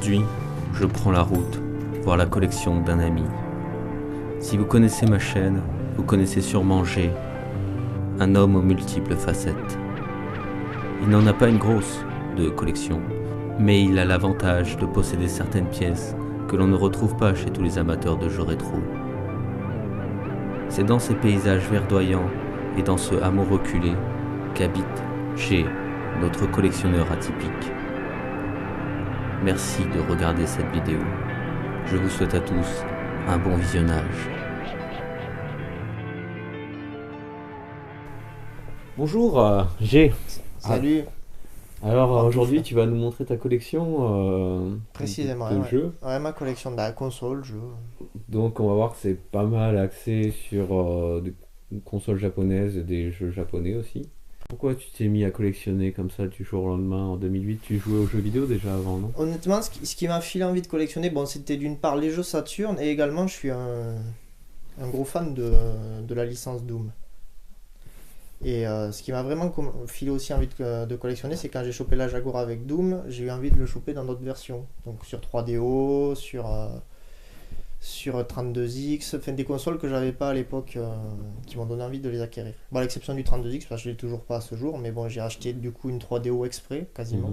Aujourd'hui, je prends la route voir la collection d'un ami. Si vous connaissez ma chaîne, vous connaissez sûrement G, un homme aux multiples facettes. Il n'en a pas une grosse de collection, mais il a l'avantage de posséder certaines pièces que l'on ne retrouve pas chez tous les amateurs de jeux rétro. C'est dans ces paysages verdoyants et dans ce hameau reculé qu'habite G, notre collectionneur atypique. Merci de regarder cette vidéo. Je vous souhaite à tous un bon visionnage. Bonjour G. Salut. Alors aujourd'hui tu vas nous montrer ta collection Précisément, de ouais. jeux. Ouais, ma collection de la console, jeux. Donc on va voir que c'est pas mal axé sur des consoles japonaises et des jeux japonais aussi. Pourquoi tu t'es mis à collectionner comme ça du jour au lendemain en 2008? Tu jouais aux jeux vidéo déjà avant, non? Honnêtement, ce qui m'a filé envie de collectionner, bon, c'était d'une part les jeux Saturn et également je suis un gros fan de la licence Doom. Et ce qui m'a vraiment filé aussi envie de collectionner, c'est quand j'ai chopé la Jaguar avec Doom, j'ai eu envie de le choper dans d'autres versions. Donc sur 3DO, sur 32X, enfin des consoles que j'avais pas à l'époque qui m'ont donné envie de les acquérir. Bon, à l'exception du 32X, parce que je l'ai toujours pas à ce jour, mais bon, j'ai acheté du coup une 3DO exprès, quasiment,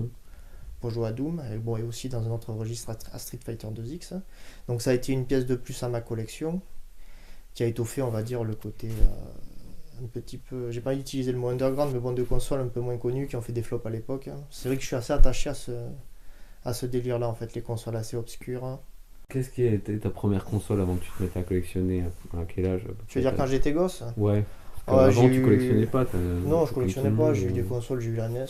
pour jouer à Doom, et, bon, et aussi dans un autre registre à Street Fighter 2X. Donc ça a été une pièce de plus à ma collection, qui a étoffé, on va dire, le côté un petit peu, j'ai pas utilisé le mot underground, mais bon, de consoles un peu moins connues qui ont fait des flops à l'époque. C'est vrai que je suis assez attaché à ce délire-là, en fait, les consoles assez obscures. Qu'est-ce qui était ta première console avant que tu te mettes à collectionner? À quel âge? Tu veux dire quand j'étais gosse? Ouais. Ouais, Avant tu collectionnais pas? Non, je collectionnais pas, j'ai eu des consoles. consoles, j'ai eu la NES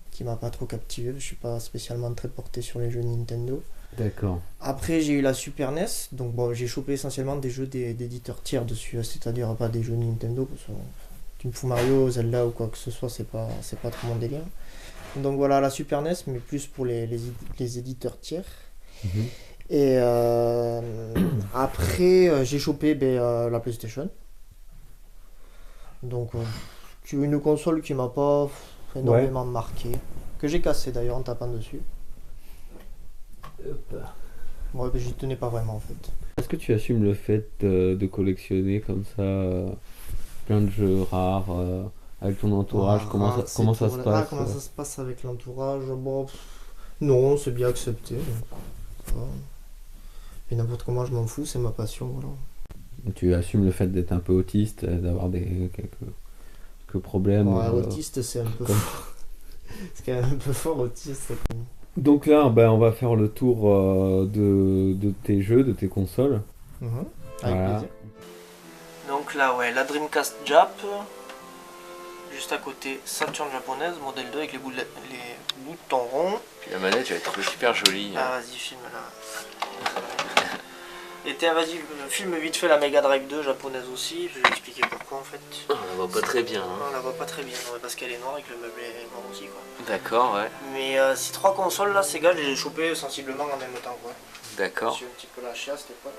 qui m'a pas trop captivé, je suis pas spécialement très porté sur les jeux Nintendo. D'accord. Après j'ai eu la Super NES, donc bon, j'ai chopé essentiellement des jeux d'éditeurs tiers dessus, c'est-à-dire pas des jeux Nintendo, parce que tu me fous Mario, Zelda ou quoi que ce soit, c'est pas trop mon délire. Donc voilà, la Super NES, mais plus pour les éditeurs tiers. Et après, j'ai chopé la PlayStation. Donc, c'est une console qui m'a pas énormément marqué. Que j'ai cassé d'ailleurs en tapant dessus. Ouais, mais j'y tenais pas vraiment en fait. Est-ce que tu assumes le fait de collectionner comme ça plein de jeux rares avec ton entourage? Comment ça se passe? Comment ça se passe avec l'entourage? Bon, non, c'est bien accepté. Et n'importe comment, je m'en fous, c'est ma passion, voilà. Tu assumes le fait d'être un peu autiste, d'avoir quelques problèmes? Ouais, autiste, c'est un peu fort. C'est quand même un peu fort, autiste. Donc là, on va faire le tour de tes jeux, de tes consoles. Avec plaisir. Donc là, ouais, la Dreamcast Jap. Juste à côté, Saturn japonaise, modèle 2 avec les boutons ronds. Puis la manette, j'avais trouvé super jolie. Ah, vas-y, filme là. Et tiens, vas-y, filme vite fait la Mega Drive 2 japonaise aussi. Je vais expliquer pourquoi en fait. On la voit pas très bien. On la voit pas très bien, ouais, parce qu'elle est noire et que le meuble est noir aussi, quoi. D'accord, ouais. Mais ces trois consoles là, Sega, je les ai chopées sensiblement en même temps, quoi. D'accord. J'ai un petit peu lâché à cette époque.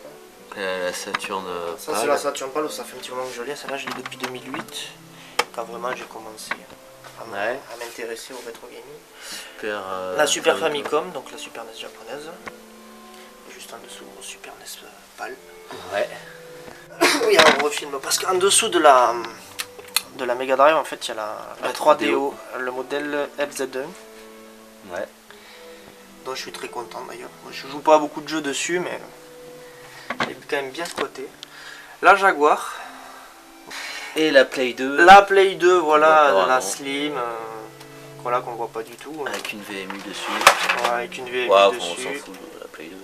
Là. La Saturn. Ça, c'est la Saturn Pal, ça fait un petit moment que je l'ai. Celle-là, je l'ai depuis 2008, quand vraiment j'ai commencé à m'intéresser au rétro gaming. La Super Famicom, donc la Super NES japonaise. Et juste en dessous, Super NES Pal. Ouais. Oui, alors on refilme. Parce qu'en dessous de la Mega Drive, en fait, il y a la 3DO, le modèle FZ1. Ouais. Donc je suis très content d'ailleurs. Moi, je joue pas à beaucoup de jeux dessus, mais il est quand même bien squatté. La Jaguar. Et la Play 2. La Play 2, voilà, D'accord, la non. Slim. Voilà, qu'on voit pas du tout. Avec une VMU dessus. Ouais, avec une VMU Waouh, dessus. on s'en fout de la Play 2.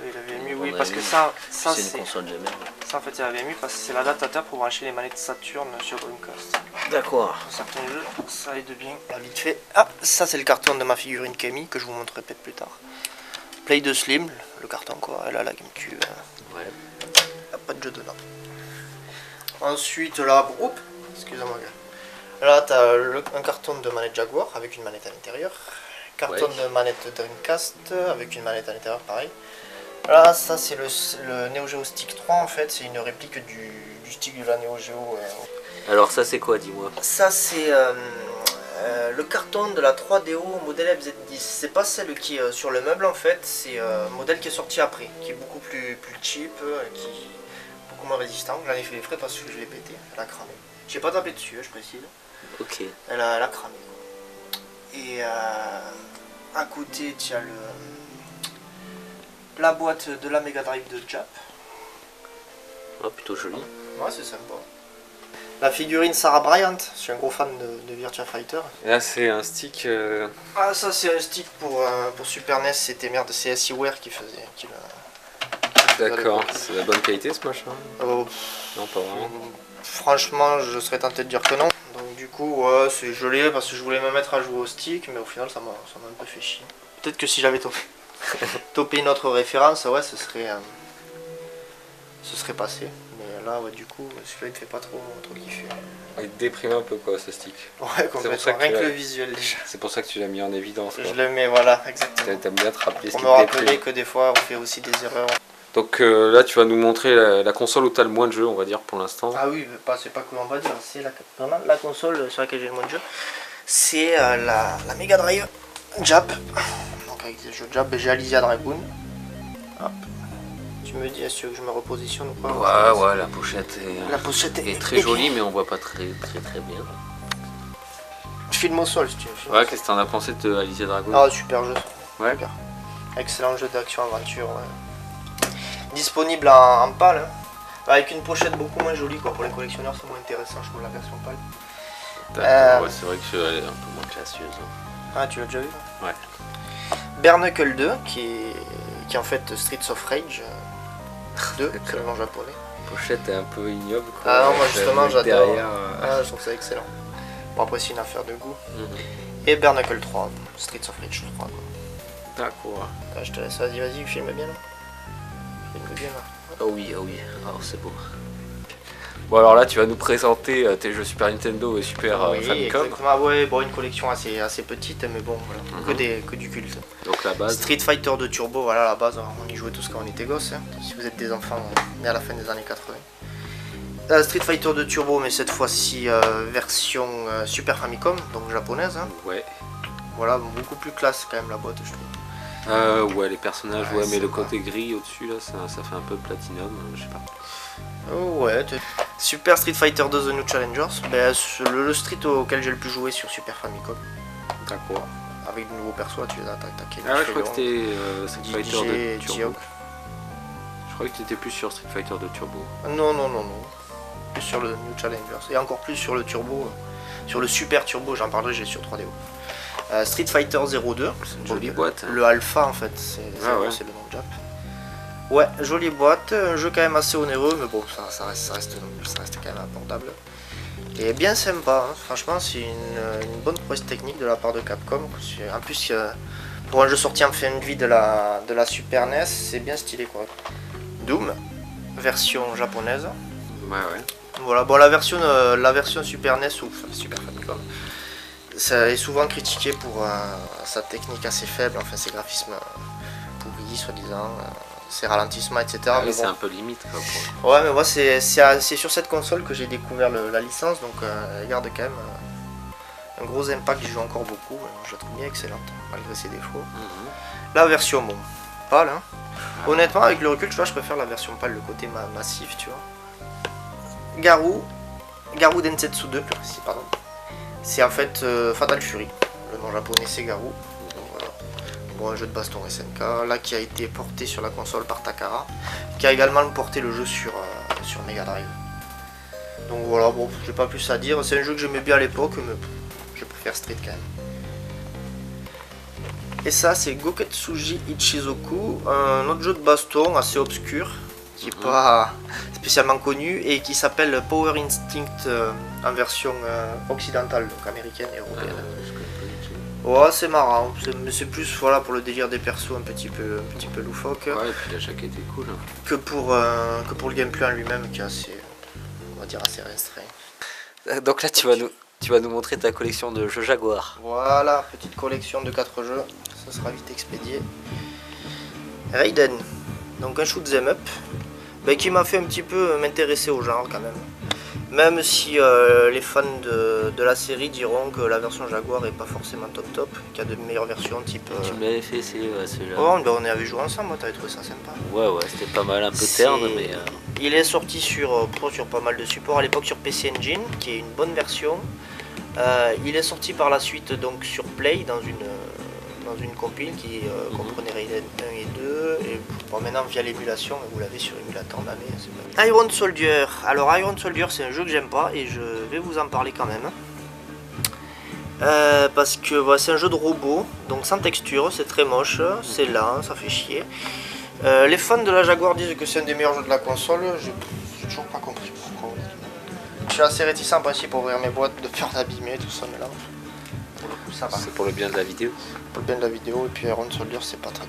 Oui, la VMU, oui, On a parce vu. que ça C'est c'est. une console de merde. Ça en fait c'est la VMU parce que c'est l'adaptateur pour brancher les manettes Saturn sur Dreamcast. D'accord. Pour certains jeux, ça aide bien. Là, vite fait. Ah, ça c'est le carton de ma figurine Camille que je vous montrerai peut-être plus tard. Play 2 Slim, le carton quoi, elle a la GameCube. Ouais. Y a pas de jeu dedans. Ensuite là, oups, excusez-moi. Là t'as un carton de manette Jaguar avec une manette à l'intérieur. Carton de manette Dreamcast avec une manette à l'intérieur pareil. Là ça c'est le Neo Geo Stick 3 en fait, c'est une réplique du stick de la Neo Geo. Alors ça c'est quoi, dis-moi? Ça c'est Le carton de la 3DO modèle FZ10, c'est pas celle qui est sur le meuble en fait, c'est un modèle qui est sorti après, qui est beaucoup plus cheap, qui est beaucoup moins résistant. J'en ai fait les frais parce que je l'ai pété, elle a cramé. J'ai pas tapé dessus, je précise. Ok. Elle a cramé. Et à côté, tu as la boîte de la Mega Drive de Jap. Oh, plutôt joli. Ouais, c'est sympa. La figurine Sarah Bryant, je suis un gros fan de Virtua Fighter. Et là, c'est un stick. Ah, ça, c'est un stick pour Super NES, c'était merde, c'est SiWare qui faisait. D'accord, c'est de la bonne qualité ce machin? Non, pas vraiment. Franchement, je serais tenté de dire que non. Donc, du coup, ouais, c'est gelé parce que je voulais me mettre à jouer au stick, mais au final, ça m'a un peu fait chier. Peut-être que si j'avais topé une autre référence, ouais, ce serait passé. Mais là, ouais, du coup, celui-là, il me fait pas trop kiffer. Il te déprime un peu quoi ce stick. Ouais, complètement. Rien que le visuel déjà. C'est pour ça que tu l'as mis en évidence. Quoi. Je le mets, voilà, exactement. T'aimes bien te rappeler ce Pour qui me te rappeler déprime. que des fois, on fait aussi des erreurs. Donc là, tu vas nous montrer la console où tu as le moins de jeux, on va dire, pour l'instant. Ah oui, c'est pas que on va dire, c'est vraiment la console sur laquelle j'ai le moins de jeux. C'est la Mega Drive Jap. Donc avec des jeux Jap, j'ai Alizia Dragoon. Hop. Tu me dis, est-ce que je me repositionne ou pas? Ouais, la pochette est très jolie, mais on voit pas très bien. Je filme au sol si tu veux. Ouais, qu'est-ce que t'en as pensé de Alizia Dragoon? Ah, super jeu. Ouais. Super. Excellent jeu d'action-aventure. Ouais. Disponible en pâle. Hein. Avec une pochette beaucoup moins jolie quoi. Pour les collectionneurs, c'est moins intéressant, je trouve, la version pâle. Ouais, c'est vrai que elle est un peu moins classieuse. Ah, tu l'as déjà vu? Ouais. Bare Knuckle 2, qui est en fait Streets of Rage 2, c'est le nom japonais. La pochette est un peu ignoble. Quoi. Ah non, moi justement, j'adore. Derrière, Ah, je trouve ça excellent. Bon, après, c'est une affaire de goût. Mhm. Et Bare Knuckle 3, Streets of Rage 3. Quoi. D'accord. Ah, je te laisse, vas-y, filme bien là. Filme bien là. Oh oui, oh c'est beau. Bon, alors là, tu vas nous présenter tes jeux Super Nintendo et Super Oui, Famicom. exactement. Ouais, bon, une collection assez petite, mais bon, voilà. Que du culte. Donc la base. Street Fighter 2 Turbo, voilà la base, on y jouait tous quand on était gosses, hein, si vous êtes des enfants nés à la fin des années 80. Street Fighter 2 Turbo, mais cette fois-ci version Super Famicom, donc japonaise. Hein. Ouais. Voilà, beaucoup plus classe quand même la boîte, je trouve. Ouais, les personnages, Ouais, ouais, mais c'est le pas- côté gris au-dessus, là, ça fait un peu platinum, je sais pas. Oh, ouais, Super Street Fighter 2 The New Challengers, ben, le street auquel j'ai le plus joué sur Super Famicom. D'accord. Avec de nouveaux persos, tu les as attaqués. Ah ouais, je crois que c'était Street Fighter DJ, 2 Turbo. Je crois que tu étais plus sur Street Fighter 2 Turbo. Non. Plus sur le New Challengers. Et encore plus sur le Turbo. Sur le Super Turbo, j'en parlerai, j'ai sur 3DO. Street Fighter 02. C'est une jolie boîte. Le Alpha en fait, c'est Ah ouais. le nom de Jap. Ouais, jolie boîte, un jeu quand même assez onéreux, mais bon, ça reste quand même abordable. Et bien sympa, hein. Franchement, c'est une bonne prouesse technique de la part de Capcom. En plus, pour un jeu sorti en fin de vie de la Super NES, c'est bien stylé quoi. Doom, version japonaise. Ouais. Voilà, bon, la version Super NES ou Super Famicom, ça est souvent critiqué pour sa technique assez faible, enfin ses graphismes pourris, soi-disant, ses ralentissements, etc. Ah, mais oui, c'est bon. un peu limite quoi. Pour... Ouais, mais moi c'est sur cette console que j'ai découvert la licence, donc elle garde quand même un gros impact, j'y joue encore beaucoup, je la trouve bien excellente, malgré ses défauts. La version, bon, pâle, hein. Honnêtement, avec le recul, tu vois, je préfère la version pâle, le côté massif, tu vois. Garou Densetsu 2, plus précis, pardon. C'est en fait Fatal Fury, le nom japonais c'est Garou. Donc, voilà. Bon, un jeu de baston SNK, là qui a été porté sur la console par Takara, qui a également porté le jeu sur Mega Drive. Donc voilà, bon, j'ai pas plus à dire, c'est un jeu que j'aimais bien à l'époque, mais je préfère Street quand même. Et ça c'est Goketsuji Ichizoku, un autre jeu de baston assez obscur, qui n'est pas spécialement connu et qui s'appelle Power Instinct en version occidentale, donc américaine et européenne. Ouais, c'est marrant, mais c'est plus voilà, pour le délire des persos un petit peu loufoque. Ouais, et puis la jaquette est cool. Que pour le gameplay en lui-même qui est assez, on va dire, assez restreint. Donc là, tu vas nous montrer ta collection de jeux Jaguar. Voilà, petite collection de 4 jeux, ça sera vite expédié. Raiden, donc un shoot 'em up, qui m'a fait un petit peu m'intéresser au genre quand même. Même si les fans de la série diront que la version Jaguar est pas forcément top, qu'il y a de meilleures versions type... Tu me l'avais fait essayer celui-là. Oh, on avait joué ensemble, t'avais trouvé ça sympa. Ouais, c'était pas mal, un peu terne, mais... Il est sorti sur pas mal de supports, à l'époque sur PC Engine, qui est une bonne version. Il est sorti par la suite donc sur Play, dans une compile qui comprenait Raiden 1 et 2, et bon, maintenant via l'émulation, vous l'avez sur émulateur d'année. Iron Soldier. Alors Iron Soldier, c'est un jeu que j'aime pas et je vais vous en parler quand même. Parce que c'est un jeu de robot, donc sans texture, c'est très moche, c'est lent, ça fait chier. Les fans de la Jaguar disent que c'est un des meilleurs jeux de la console, j'ai toujours pas compris pourquoi. Je suis assez réticent en principe pour ouvrir mes boîtes, de peur d'abîmer tout ça, mais là, pour le coup ça va. C'est pour le bien de la vidéo. Pour le bien de la vidéo, et puis Iron Soldier c'est pas très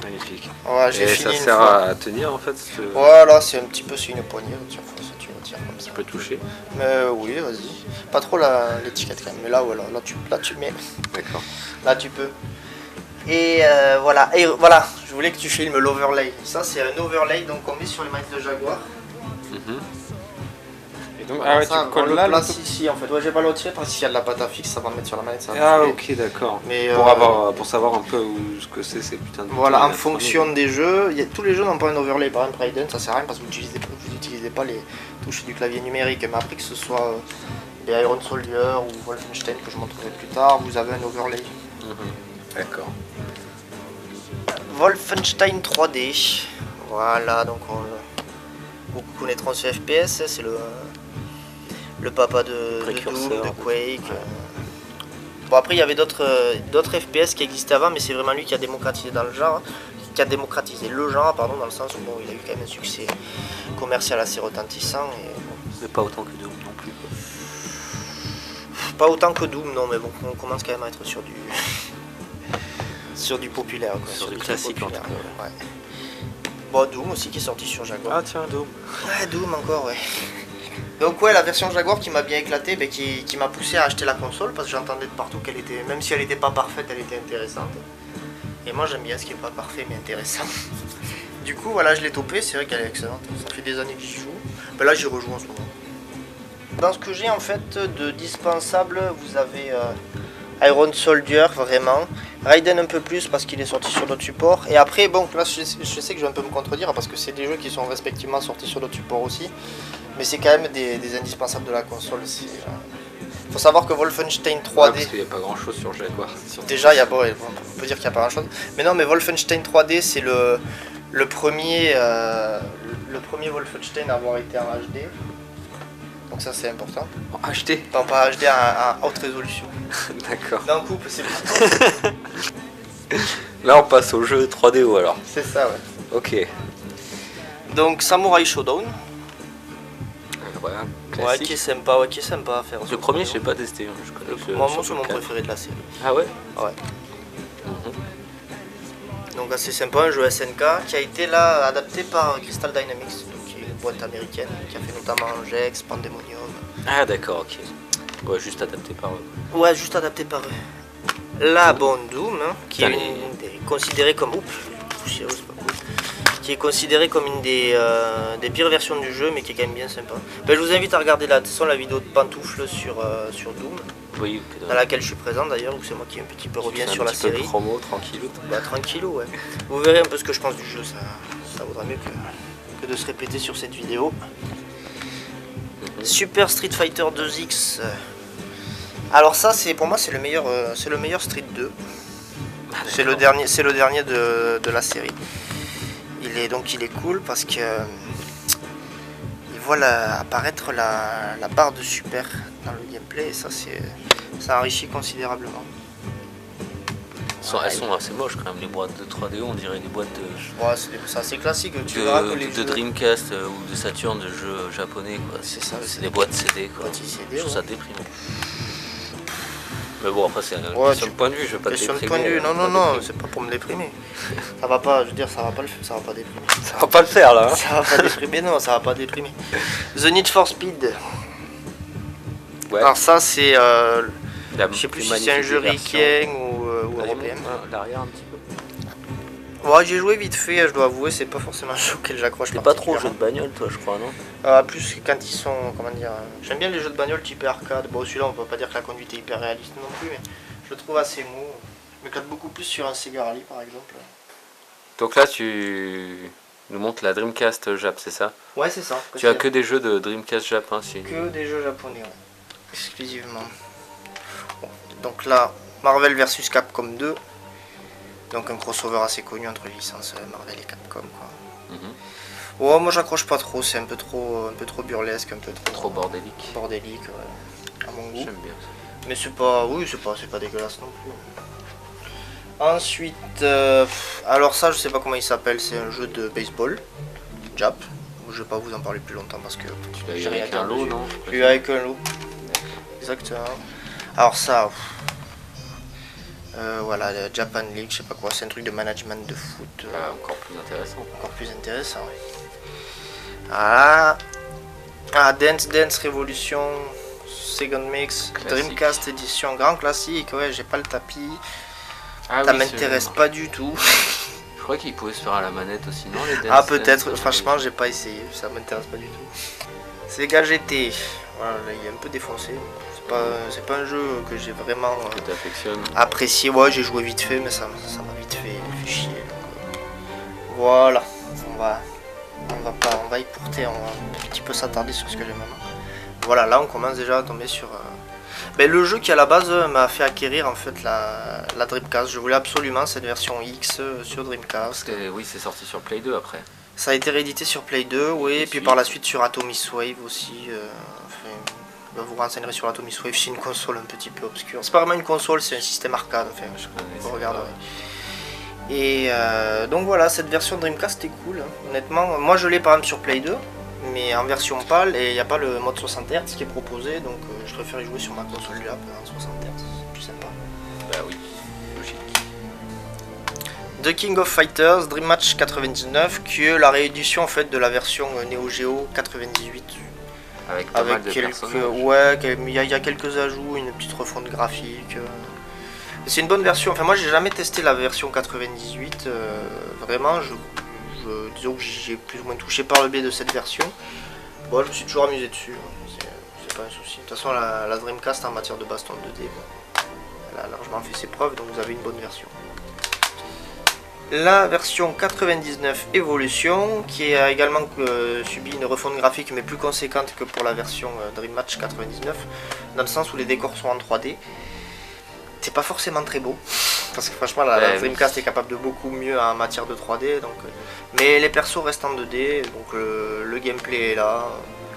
magnifique. Ouais, et ça sert à tenir en fait Voilà, c'est un petit peu, c'est une poignée, tu retires comme ça. Tu peux toucher. Mais oui, vas-y. Pas trop l'étiquette quand même, mais là, voilà, là tu mets. D'accord. Là tu peux. Et voilà, je voulais que tu filmes l'overlay. Ça c'est un overlay donc on met sur les manettes de Jaguar. Et donc, ah ouais, ça, tu colles là place ici en fait. Ouais, j'ai pas le retirer parce qu'il y a de la pâte à fixe, ça va mettre sur la manette. Ça va ok, d'accord. Mais pour savoir un peu ce que c'est ces putains de... Voilà, en fonction des jeux, tous les jeux n'ont pas un overlay. Par exemple Raiden, ça sert à rien parce que vous n'utilisez pas les touches du clavier numérique. Mais après que ce soit les Iron Soldier ou Wolfenstein que je montrerai plus tard, vous avez un overlay. D'accord. Wolfenstein 3D. Voilà, donc beaucoup connaîtront ce FPS, c'est le papa de Doom, de Quake. Bon, après il y avait d'autres FPS qui existaient avant, mais c'est vraiment lui qui a démocratisé dans le genre, qui a démocratisé le genre, pardon, dans le sens où bon, il a eu quand même un succès commercial assez retentissant. Et, bon. Mais pas autant que Doom non plus. Pas autant que Doom, non, mais bon, on commence quand même à être sur du sur du populaire, quoi. Sur du classique populaire. Ouais. Bon, Doom aussi qui est sorti sur Jaguar. Ah tiens, Doom. Ouais, Doom encore, ouais. Donc ouais, la version Jaguar qui m'a bien éclaté, qui m'a poussé à acheter la console parce que j'entendais de partout qu'elle était, même si elle n'était pas parfaite, elle était intéressante. Et moi j'aime bien ce qui n'est pas parfait mais intéressant. Du coup voilà, je l'ai topé, c'est vrai qu'elle est excellente. Ça fait des années que j'y joue. Ben là j'y rejoue en ce moment. Dans ce que j'ai en fait de dispensable, vous avez Iron Soldier vraiment, Raiden un peu plus parce qu'il est sorti sur d'autres supports. Et après bon là je sais que je vais un peu me contredire parce que c'est des jeux qui sont respectivement sortis sur d'autres supports aussi. Mais c'est quand même des indispensables de la console. Faut savoir que Wolfenstein 3D... Ouais, parce qu'il n'y a pas grand chose sur Jaguar. Déjà, on peut dire qu'il n'y a pas grand chose. Mais non, mais Wolfenstein 3D, c'est le premier Wolfenstein à avoir été en HD. Donc ça, c'est important. En HD? Non, pas HD, en haute résolution. D'accord. D'un coup, c'est pas... Là, on passe au jeu 3DO alors. C'est ça, ouais. Ok. Donc, Samurai Shodown. Ouais, qui est sympa à faire. Le premier, je l'ai pas testé. Je connais moi, c'est mon préféré de la série. Ah ouais? Ouais. Donc assez sympa, un jeu SNK qui a été là adapté par Crystal Dynamics, donc qui est une boîte américaine qui a fait notamment Gex, Pandemonium. Ah d'accord, ok. Ouais, juste adapté par eux. Ouais, juste adapté par eux. La bonne Doom, hein, qui est considérée comme... poussiéreuse, c'est pas cool. Qui est considérée comme une des pires versions du jeu, mais qui est quand même bien sympa. Ben, je vous invite à regarder la vidéo de Pantoufle sur Doom, oui, dans laquelle je suis présent d'ailleurs, où c'est moi qui un petit peu reviens sur la série. Un petit peu promo, tranquillou. Bah, tranquillou, ouais. Vous verrez un peu ce que je pense du jeu, ça vaudra mieux que de se répéter sur cette vidéo. Super Street Fighter 2X. Alors ça, pour moi, c'est le meilleur Street 2. C'est le dernier de la série. Il est cool parce que il voit apparaître la barre de super dans le gameplay et ça enrichit considérablement. Elles sont assez moches quand même, les boîtes de 3DO, on dirait des boîtes de... Ouais, c'est assez classique. De Dreamcast ou de Saturn, de jeux japonais, quoi. C'est ça, c'est des boîtes CD, quoi. Je trouve ça déprimant. Mais bon, après, c'est une question de point de vue, je vais pas te déprimer. Question de point de vue, non, c'est pas pour me déprimer. Ça va pas, je veux dire, ça va pas déprimer. Ça va pas le faire, là. Hein. Ça va pas déprimer, non, ça va pas déprimer. The Need for Speed. Ouais. Alors ça, c'est... je sais plus si c'est un jeu ricain ou européen. L'arrière un petit peu. Ouais, j'ai joué vite fait, je dois avouer, c'est pas forcément un jeu auquel j'accroche. T'es pas trop jeu de bagnole, toi, je crois, non? Plus quand ils sont, comment dire, j'aime bien les jeux de bagnole type arcade. Bon, celui-là, on peut pas dire que la conduite est hyper réaliste non plus, mais je le trouve assez mou. Je m'éclate beaucoup plus sur un Sega Rally, par exemple. Donc là, tu nous montres la Dreamcast Jap, c'est ça? Ouais, c'est ça. Tu as que des jeux de Dreamcast Jap, hein, si... Que des jeux japonais, ouais. Exclusivement. Bon, donc là, Marvel vs Capcom 2. Donc un crossover assez connu entre les licences Marvel et Capcom, quoi. Ouais, moi j'accroche pas trop, c'est un peu trop burlesque, un peu trop bordélique. Bordélique, ouais, à mon goût. J'aime bien ça. Mais c'est pas, oui, c'est pas dégueulasse non plus. Ensuite, alors ça je sais pas comment il s'appelle, c'est un jeu de baseball, Jap. Je vais pas vous en parler plus longtemps parce que j'ai rien avec un lot, non? Lui avec un lot. Exactement. Alors ça, voilà, le Japan League, je sais pas quoi, c'est un truc de management de foot. Encore plus intéressant. Encore plus intéressant, oui. Ah, Dance Revolution, Second Mix, classique. Dreamcast Edition, grand classique, ouais, j'ai pas le tapis. Ça oui, m'intéresse pas du tout. Je crois qu'il pouvait se faire à la manette aussi, non, les Dance? Ah, peut-être, franchement, j'ai pas essayé, ça m'intéresse pas du tout. Sega GT, voilà, là, il est un peu défoncé. C'est pas un jeu que j'ai vraiment apprécié. Ouais, j'ai joué vite fait, mais ça m'a vite fait chier. Donc, voilà, on va y porter, on va un petit peu s'attarder sur ce que j'ai maintenant. Voilà, là on commence déjà à tomber sur le jeu qui à la base m'a fait acquérir en fait la Dreamcast. Je voulais absolument cette version X sur Dreamcast. Oui, c'est sorti sur Play 2 après. Ça a été réédité sur Play 2, oui, et puis par la suite sur Atomic Wave aussi. Vous renseignerez sur l'Atomic Wave, c'est une console un petit peu obscure. C'est pas vraiment une console, c'est un système arcade, enfin, vous regarderez. Et donc voilà, cette version Dreamcast est cool, hein. Honnêtement. Moi je l'ai par exemple sur Play 2, mais en version PAL, et il n'y a pas le mode 60 Hz qui est proposé, donc je préfère y jouer sur ma console Jap en 60 Hz, c'est plus sympa. Bah oui, logique. The King of Fighters Dream Match 99, qui est la réédition en fait de la version Neo Geo 98. Avec pas mal de personnages. Ouais, il y a quelques ajouts, une petite refonte graphique. C'est une bonne version. Enfin, moi, j'ai jamais testé la version 98. Vraiment, disons que j'ai plus ou moins touché par le biais de cette version. Bon, je me suis toujours amusé dessus. C'est pas un souci. De toute façon, la Dreamcast en matière de baston 2D, elle a largement fait ses preuves, donc vous avez une bonne version. La version 99 Evolution, qui a également subi une refonte graphique mais plus conséquente que pour la version Dream Match 99, dans le sens où les décors sont en 3D. C'est pas forcément très beau, parce que franchement la Dreamcast est capable de beaucoup mieux en matière de 3D, donc, mais les persos restent en 2D, donc le gameplay est là.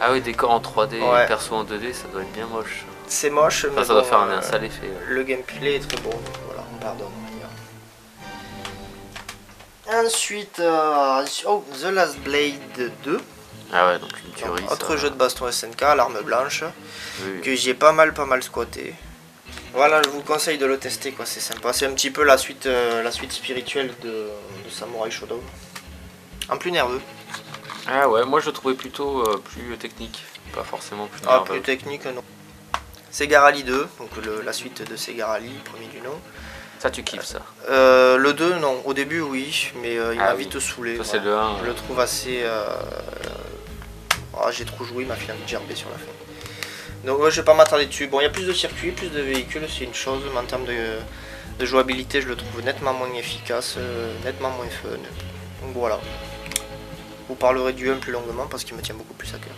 Ah oui, décor en 3D, ouais. Perso en 2D, ça doit être bien moche. C'est moche, mais ça doit faire un sale effet. Ouais. Le gameplay est très bon, donc voilà, on pardonne. Ensuite, The Last Blade 2. Ah ouais, donc une tuerie. Autre jeu de baston SNK, l'arme blanche, que j'ai pas mal squatté. Voilà, je vous conseille de le tester, quoi, c'est sympa. C'est un petit peu la suite spirituelle de Samurai Shodown. En plus nerveux. Ah ouais, moi je le trouvais plutôt plus technique, pas forcément plus nerveux. Ah, plus technique, non. Sega Rally 2, donc la suite de Sega Rally, premier du nom. Ça tu kiffes ça? Le 2 non, au début oui, mais il m'a vite saoulé. Ça, c'est le 1. Je le trouve assez... j'ai trop joué, il m'a fait un gerbé sur la fin. Donc je vais pas m'attarder dessus. Bon, il y a plus de circuits, plus de véhicules, c'est une chose, mais en termes de jouabilité je le trouve nettement moins efficace, nettement moins fun. Donc voilà. Vous parlerez du 1 plus longuement parce qu'il me tient beaucoup plus à cœur.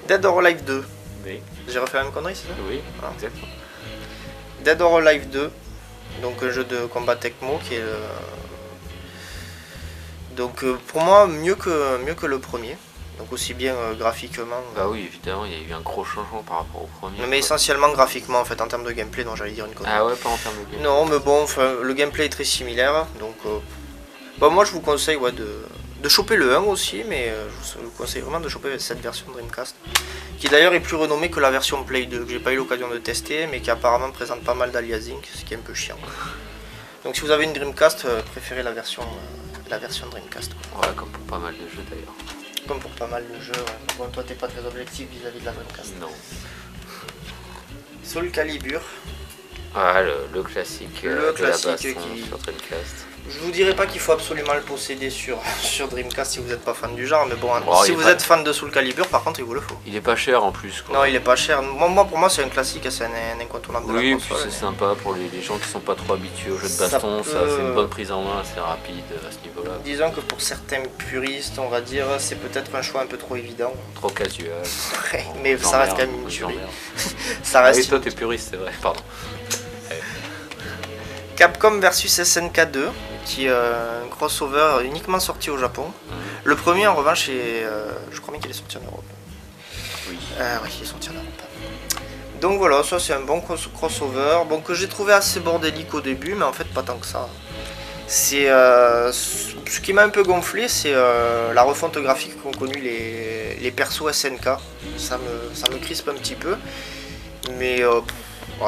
Dead or Alive 2. Oui. J'ai refait la même connerie, c'est ça? Oui, exactement. Dead or Alive 2. Donc un jeu de combat Tecmo qui est donc pour moi mieux que le premier, donc aussi bien graphiquement. Bah oui, évidemment, il y a eu un gros changement par rapport au premier. Mais essentiellement graphiquement en fait, en termes de gameplay, donc j'allais dire une connerie. Ah ouais, pas en termes de gameplay. Non, mais bon, enfin, le gameplay est très similaire, donc moi je vous conseille de choper le 1 aussi, mais je vous conseille vraiment de choper cette version Dreamcast, qui d'ailleurs est plus renommée que la version Play 2, que j'ai pas eu l'occasion de tester, mais qui apparemment présente pas mal d'aliasing, ce qui est un peu chiant. Donc si vous avez une Dreamcast, préférez la version Dreamcast. Quoi. Ouais, comme pour pas mal de jeux d'ailleurs. Comme pour pas mal de jeux, ouais. Bon, toi t'es pas très objectif vis-à-vis de la Dreamcast. Non. Soul Calibur. Ah, le classique, le de classique la baston qui... sur Dreamcast. Je vous dirais pas qu'il faut absolument le posséder sur Dreamcast si vous n'êtes pas fan du genre, mais bon, Oh, si vous êtes fan de Soul Calibur, par contre, il vous le faut. Il est pas cher en plus, quoi. Non, il est pas cher. Pour moi, c'est un classique, c'est un incontournable de la Oui, console. puis c'est sympa pour les gens qui sont pas trop habitués aux jeux de Ça baston, ça peut- c'est une bonne prise en main, c'est rapide à ce niveau-là. Disons que pour certains puristes, on va dire, c'est peut-être un choix un peu trop évident. Trop casual. Mais ça reste quand même une tuerie. Ça Ah reste oui, toi t'es puriste, c'est vrai, pardon. Capcom versus SNK 2, qui est un crossover uniquement sorti au Japon. Le premier, en revanche, je crois bien qu'il est sorti en Europe. Oui. Oui, il est sorti en Europe. Donc voilà, ça c'est un bon crossover, bon, que j'ai trouvé assez bordélique au début, mais en fait pas tant que ça. C'est ce qui m'a un peu gonflé, c'est la refonte graphique qu'ont connu les persos SNK. Ça me crispe un petit peu, mais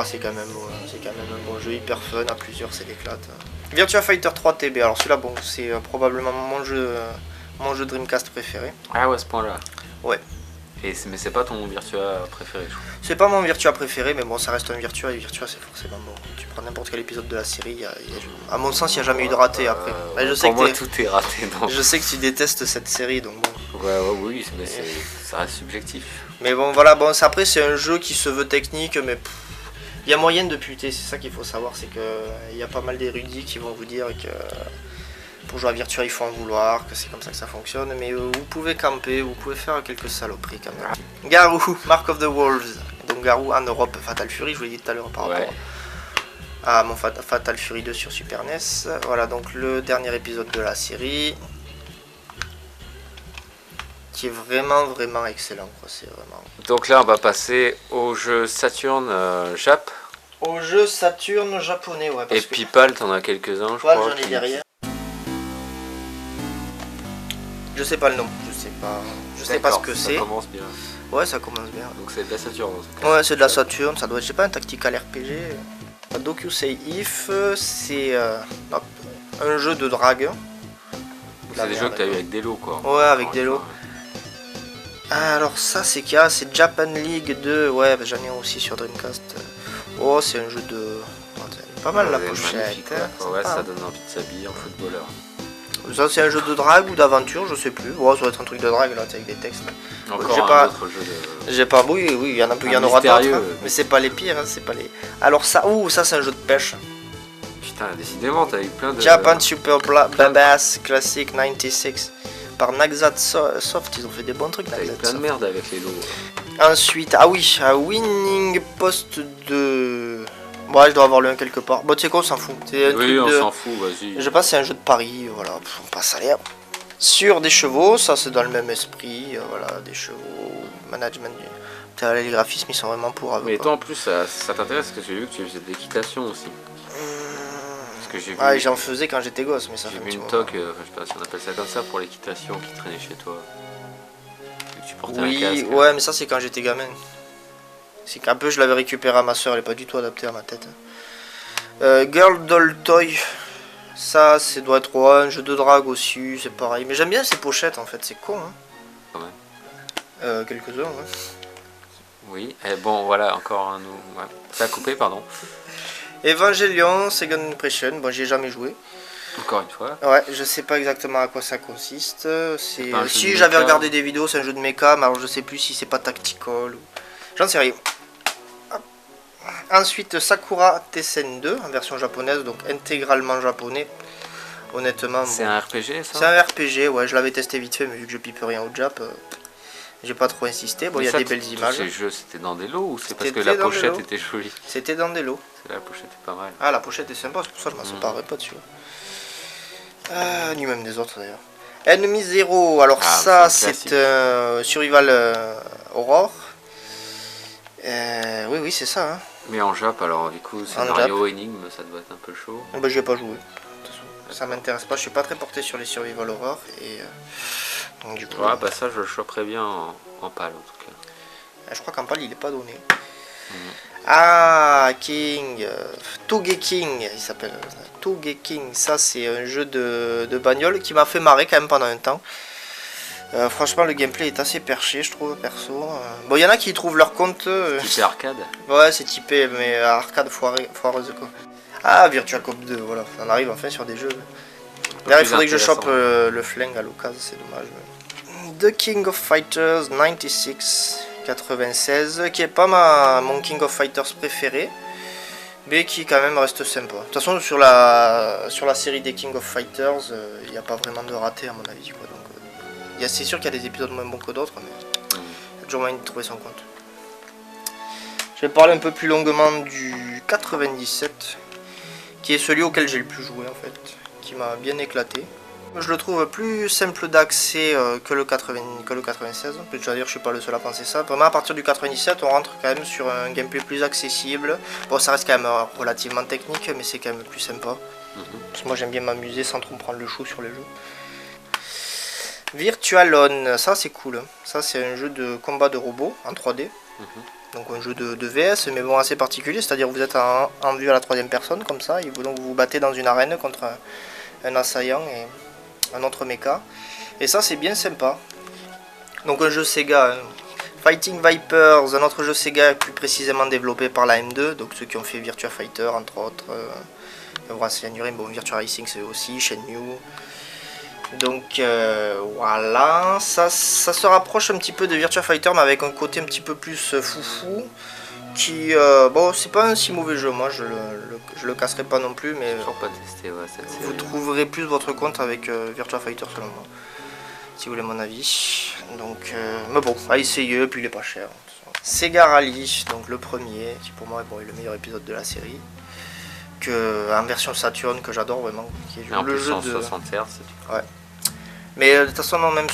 c'est quand même un bon jeu, hyper fun, à plusieurs c'est l'éclate. Virtua Fighter 3 TB, alors celui-là bon, c'est probablement mon jeu Dreamcast préféré. Ah ouais, à ce point-là. Ouais. Mais c'est pas ton Virtua préféré, je crois. C'est pas mon Virtua préféré, mais bon, ça reste un Virtua, et Virtua c'est forcément bon. Tu prends n'importe quel épisode de la série, à mon sens, il n'y a jamais eu de raté après. Mais je sais pour que moi, tout est raté. Donc. je sais que tu détestes cette série, donc bon. Oui, mais ça reste subjectif. Mais bon, voilà, bon, après c'est un jeu qui se veut technique, mais il y a moyen de puter, c'est ça qu'il faut savoir, c'est qu'il y a pas mal d'érudits qui vont vous dire que pour jouer à Virtua il faut en vouloir, que c'est comme ça que ça fonctionne, mais vous pouvez camper, vous pouvez faire quelques saloperies quand même. Garou, Mark of the Wolves, donc Garou en Europe, Fatal Fury, je vous l'ai dit tout à l'heure par rapport à mon Fatal Fury 2 sur Super NES. Voilà donc le dernier épisode de la série, qui est vraiment excellent, quoi. C'est vraiment... Donc là, on va passer au jeu Saturn Jap. Au jeu Saturn japonais, ouais. Et Pipal, t'en as quelques-uns, je crois. crois. J'en ai derrière. Je sais pas le nom, je sais pas ce que c'est. Ça commence bien. Ouais, ça commence bien. Donc c'est de la Saturn. Ouais, c'est de la Saturn, ça doit être, je sais pas, un tactical RPG. Dokusei If, c'est un jeu de drague. C'est des jeux que t'as eu avec des lots, quoi. Ouais, avec des lots. Alors ça c'est quoi? C'est Japan League 2, ouais, j'en ai aussi sur Dreamcast. Oh, c'est un jeu de... Pas mal la pochette. Ouais, ça donne envie de s'habiller en footballeur. Ça c'est un jeu de drague ou d'aventure, je sais plus. Ouais, ça doit être un truc de drague là, avec des textes. Encore un autre jeu de... J'ai pas... Oui, il y en a plus, il y en aura d'autres. Hein. Mais c'est pas les pires, hein, c'est pas les... Alors ça, ça c'est un jeu de pêche. Putain, décidément, t'as eu plein de... Japan Super Badass Classic 96. Par Naxat Soft, ils ont fait des bons trucs. T'as eu plein de merde avec les lots. Ensuite, à Winning Post 2... Ouais, je dois avoir le 1 quelque part. Bon, tu sais quoi, on s'en fout. Oui, on s'en fout, vas-y. Je sais pas, c'est un jeu de paris, voilà, on passe à l'air. Sur des chevaux, ça c'est dans le même esprit, voilà, des chevaux, management. Les graphismes, ils sont vraiment pour. Mais toi en plus, ça t'intéresse parce que j'ai vu que tu faisais de l'équitation aussi. Parce que j'ai vu... Ouais, j'en faisais quand j'étais gosse, mais ça fait un petit moment. J'ai vu une toque, je sais pas si on appelle ça comme ça, pour l'équitation qui traînait chez toi. Et que tu portais un casque. Ouais, mais ça c'est quand j'étais gamin. C'est qu'un peu je l'avais récupéré à ma soeur, elle est pas du tout adaptée à ma tête. Girl Doll Toy, ça doit être un jeu de drague aussi, c'est pareil. Mais j'aime bien ces pochettes en fait, c'est con. Hein. Ouais. Quelques-uns, ouais. Oui, et bon voilà, encore un nouveau. Ouais. Ça a coupé, pardon. Evangelion, Second Impression, bon j'y ai jamais joué. Encore une fois. Ouais, je sais pas exactement à quoi ça consiste. Si j'avais regardé des vidéos, c'est un jeu de mecha, mais alors je sais plus si c'est pas tactical ou... J'en sais rien. Ensuite, Sakura Tessen 2, en version japonaise, donc intégralement japonais. Honnêtement. C'est un RPG ça? C'est un RPG, ouais, je l'avais testé vite fait, mais vu que je pipe rien au Jap, j'ai pas trop insisté. Bon, il y a des belles images. Ces jeux, c'était dans des lots ou c'est parce que la pochette était jolie? C'était dans des lots. La pochette est pas mal. Ah, la pochette est sympa, c'est pour ça que je m'en séparerai pas dessus. Ni même des autres d'ailleurs. Enemy Zero, alors ça c'est Survival Horror. Oui, c'est ça. Hein. Mais en Jap, alors du coup, scénario énigme, ça doit être un peu chaud. Bah, j'y ai pas joué. Ça m'intéresse pas, je suis pas très porté sur les Survival Horror. Et, donc, du coup, ouais, bah ça, je le choperais bien en pâle en tout cas. Je crois qu'en pâle, il est pas donné. Ah, King, Togeking, il s'appelle. Togeking, ça c'est un jeu de bagnole qui m'a fait marrer quand même pendant un temps. Franchement, le gameplay est assez perché, je trouve, perso. Bon, il y en a qui trouvent leur compte. Typé arcade? Ouais, c'est typé, mais arcade foireuse quoi. Ah, Virtua Cop 2, voilà, on arrive enfin sur des jeux Là, il faudrait que je chope le flingue à l'occasion, c'est dommage. The King of Fighters 96, qui est pas mon King of Fighters préféré, mais qui quand même reste sympa. De toute façon, sur la série des King of Fighters, il n'y a pas vraiment de raté à mon avis. Quoi. Donc, c'est sûr qu'il y a des épisodes moins bons que d'autres, mais il y a toujours moyen de trouver son compte. Je vais parler un peu plus longuement du 97, qui est celui auquel j'ai le plus joué en fait, qui m'a bien éclaté. Je le trouve plus simple d'accès que le 96, je veux dire je suis pas le seul à penser ça. Vraiment à partir du 97 on rentre quand même sur un gameplay plus accessible. Bon ça reste quand même relativement technique mais c'est quand même plus sympa. Parce que moi j'aime bien m'amuser sans trop me prendre le chou sur les jeux. Virtualon, ça c'est cool. Ça c'est un jeu de combat de robots en 3D. Donc un jeu de VS mais bon assez particulier, c'est-à-dire vous êtes en vue à la troisième personne comme ça, et donc vous vous battez dans une arène contre un assaillant et un autre mecha. Et ça c'est bien sympa. Donc un jeu Sega, Fighting Vipers, un autre jeu Sega plus précisément développé par la M2, donc ceux qui ont fait Virtua Fighter entre autres. Bon, Virtua Racing c'est aussi, Shenmue. Donc voilà, ça se rapproche un petit peu de Virtua Fighter mais avec un côté un petit peu plus foufou. Qui bon c'est pas un si mauvais jeu, moi je le casserai pas non plus, mais toujours pas testé, ouais, cette série. Vous trouverez plus votre compte avec Virtua Fighter selon moi, si vous voulez mon avis. Donc mais bon, à essayer, puis il est pas cher. Sega Rally, donc le premier, qui pour moi est le meilleur épisode de la série, en version Saturn, que j'adore vraiment, qui est le jeu de 60 Hz. Ouais. Mais de toute façon non, même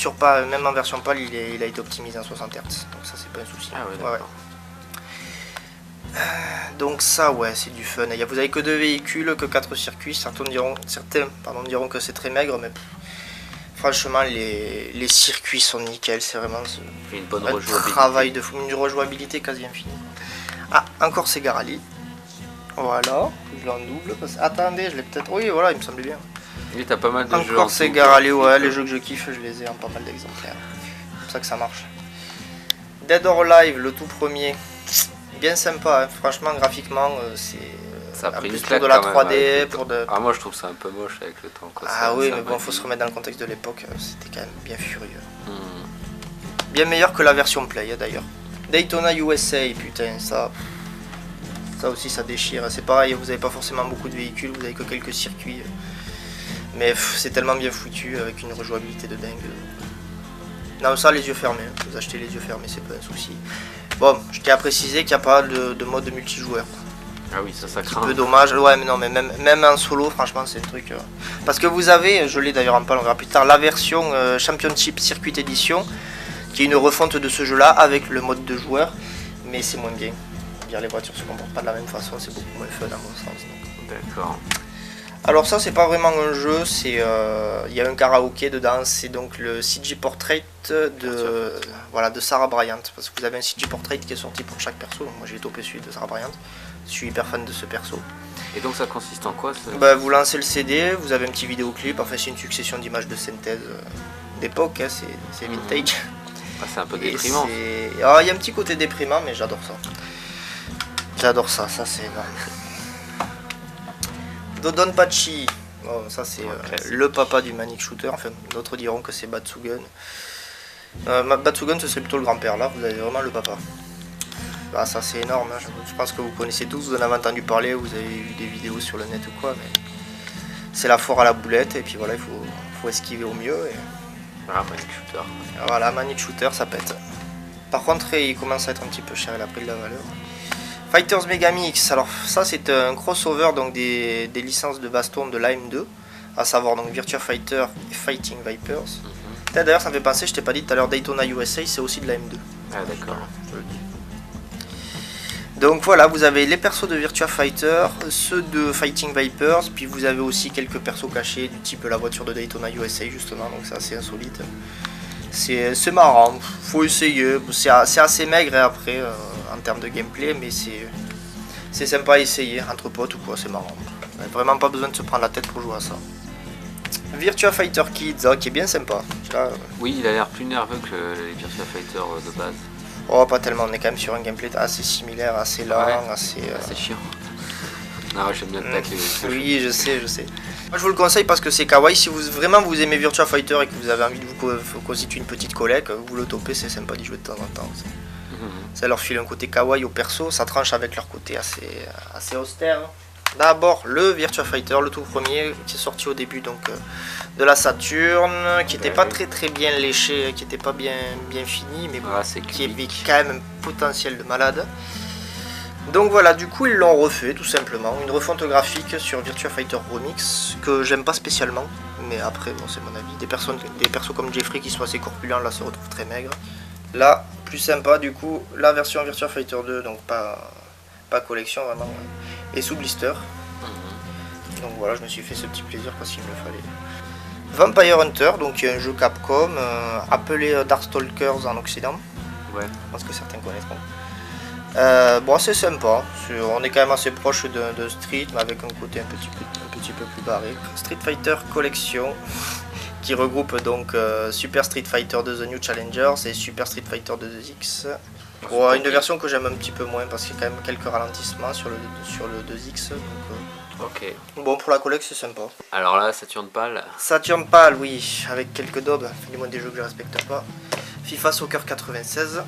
en version PAL il a été optimisé en 60 Hz, donc ça c'est pas un souci. Ah ouais, d'accord. Ouais. Donc ça ouais c'est du fun, vous avez que 2 véhicules, que 4 circuits, certains diront que c'est très maigre, mais franchement les circuits sont nickel, c'est vraiment une bonne travail de fou, une rejouabilité quasi infinie. Ah encore Sega Rally, voilà, je l'en double, attendez je l'ai peut-être, oui voilà il me semblait bien. Oui t'as pas mal de jeux. Encore Sega Rally, ouais les jeux que je kiffe je les ai en pas mal d'exemplaires, c'est pour ça que ça marche. Dead or Alive, le tout premier. Bien sympa, hein. Franchement graphiquement c'est un plus pour de la 3D, même, pour de... Ah moi je trouve ça un peu moche avec le temps quoi. Ah oui mais bon faut se remettre dans le contexte de l'époque, c'était quand même bien furieux. Bien meilleur que la version Play d'ailleurs. Daytona USA, putain ça aussi ça déchire, c'est pareil, vous avez pas forcément beaucoup de véhicules, vous avez que quelques circuits. Mais c'est tellement bien foutu avec une rejouabilité de dingue. Non ça les yeux fermés, vous achetez les yeux fermés c'est pas un souci. Bon, je tiens à préciser qu'il n'y a pas de mode multijoueur. Ah oui, ça craint. Un peu dommage, ouais, mais non, mais même en solo, franchement, c'est un truc. Parce que vous avez, je l'ai d'ailleurs en parlant plus tard, la version Championship Circuit Edition, qui est une refonte de ce jeu-là avec le mode de joueur, mais c'est moins bien. Les voitures se comportent pas de la même façon, c'est beaucoup moins fun à mon sens. D'accord. Alors ça c'est pas vraiment un jeu, c'est il y a un karaoké dedans, c'est donc le CG Portrait de Sarah Bryant, parce que vous avez un CG Portrait qui est sorti pour chaque perso, donc moi j'ai topé celui de Sarah Bryant, je suis hyper fan de ce perso. Et donc ça consiste en quoi vous lancez le CD, vous avez un petit vidéoclip, enfin c'est une succession d'images de synthèse d'époque, hein, c'est vintage. Ah, c'est un peu déprimant. Alors il y a un petit côté déprimant mais j'adore ça. J'adore ça c'est énorme. Dodonpachi, oh, ça c'est le papa du Manic Shooter, enfin d'autres diront que c'est Batsugun. Batsugun ce serait plutôt le grand-père, là vous avez vraiment le papa. Bah, ça c'est énorme, hein. Je pense que vous connaissez tous, vous en avez entendu parler, vous avez vu des vidéos sur le net ou quoi, mais c'est la foire à la boulette et puis voilà il faut esquiver au mieux. Et... Voilà, Manic Shooter. Voilà, Manic Shooter ça pète. Par contre il commence à être un petit peu cher, il a pris de la valeur. Fighters Megamix, alors ça c'est un crossover donc des licences de baston de l'AM2, à savoir donc Virtua Fighter et Fighting Vipers. D'ailleurs ça me fait penser, je t'ai pas dit tout à l'heure, Daytona USA c'est aussi de l'AM2. Ah d'accord. Donc voilà, vous avez les persos de Virtua Fighter, ceux de Fighting Vipers, puis vous avez aussi quelques persos cachés du type la voiture de Daytona USA justement, donc c'est assez insolite. C'est marrant, faut essayer, c'est assez maigre et après en termes de gameplay, mais c'est sympa à essayer entre potes ou quoi, c'est marrant. On n'a vraiment pas besoin de se prendre la tête pour jouer à ça. Virtua Fighter Kids, qui est bien sympa. Là, oui, il a l'air plus nerveux que les Virtua Fighter de base. Oh, pas tellement, on est quand même sur un gameplay assez similaire, assez lent, assez chiant. Ah, j'aime bien te tacler. Oui, je sais. Moi, je vous le conseille parce que c'est kawaii. Si vous aimez Virtua Fighter et que vous avez envie de vous constituer une petite collecte, vous le topez, c'est sympa d'y jouer de temps en temps. Ça leur file un côté kawaii au perso, ça tranche avec leur côté assez austère. D'abord le Virtua Fighter, le tout premier, qui est sorti au début donc de la Saturn, qui n'était pas très bien léché, qui n'était pas bien fini, mais bon, qui avait quand même un potentiel de malade. Donc voilà, du coup ils l'ont refait tout simplement, une refonte graphique sur Virtua Fighter Remix, que j'aime pas spécialement, mais après bon c'est mon avis, des persos comme Jeffrey qui sont assez corpulents là se retrouvent très maigres. Là, plus sympa du coup, la version Virtua Fighter 2, donc pas collection vraiment, et sous blister. Donc voilà, je me suis fait ce petit plaisir parce qu'il me le fallait. Vampire Hunter, donc un jeu Capcom, appelé Darkstalkers en Occident. Ouais. Je pense que certains connaîtront. Bon, c'est sympa, on est quand même assez proche de Street, mais avec un côté un petit peu plus barré. Street Fighter Collection, qui regroupe donc Super Street Fighter 2 The New Challengers et Super Street Fighter 2 2X. Bon, une version que j'aime un petit peu moins parce qu'il y a quand même quelques ralentissements sur le 2X. Donc, ok. Bon, pour la collecte, c'est sympa. Alors là, Saturn PAL. Saturn PAL, oui, avec quelques daubes, du moins des jeux que je respecte pas. FIFA Soccer 96.